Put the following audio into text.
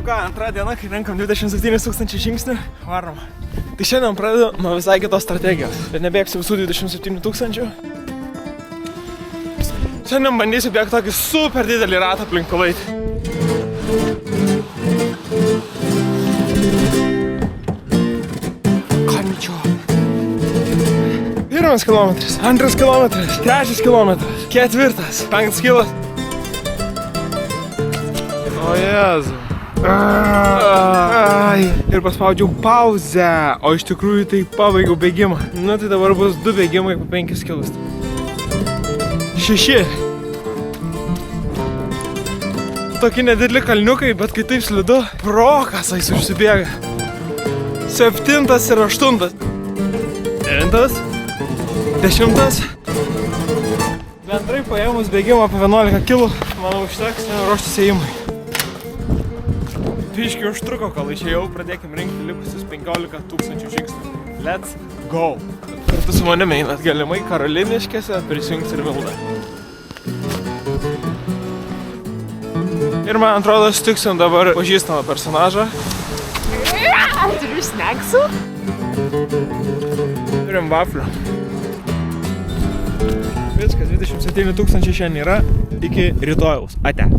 ką, antrą dieną, kai renkam 27 000 žingsnių, varom. Tai šiandien pradedu nuo visai kitos strategijos. Bet nebėgsiu visų 27 000. Šiandien bandysiu bėgti tokį super didelį ratą aplink Pilaitį. Konničio. 1 kilometras, 2 kilometras, 3 kilometras, 4, 5 kilas. O Jezu. Ir paspaudžiau pauzę, o iš tikrųjų tai pabaigiau bėgimą. Nu tai dabar bus 2 bėgimai po 5 kilus. 6. Tokie nedideli kalniukai, bet kai taip slidu, prokasais užsibėga. 7 ir 8. 9. 10. Bendrai paėmus bėgimą po 11 kilų, manau, užteks ruoštis ėjimui. Biškiai užtruko, kol išėjau, pradėkim rinkti likusius 15 000 žingsnių. Let's go! Kartu su manimi einat galimai Karoliniškėse, prisijungs ir Milda. Ir man atrodo, sutiksim dabar pažįstamą personažą. Turiu snacksų? Turim vaflių. Viskas, 27 000 šiandien yra, iki rytojaus. Ate.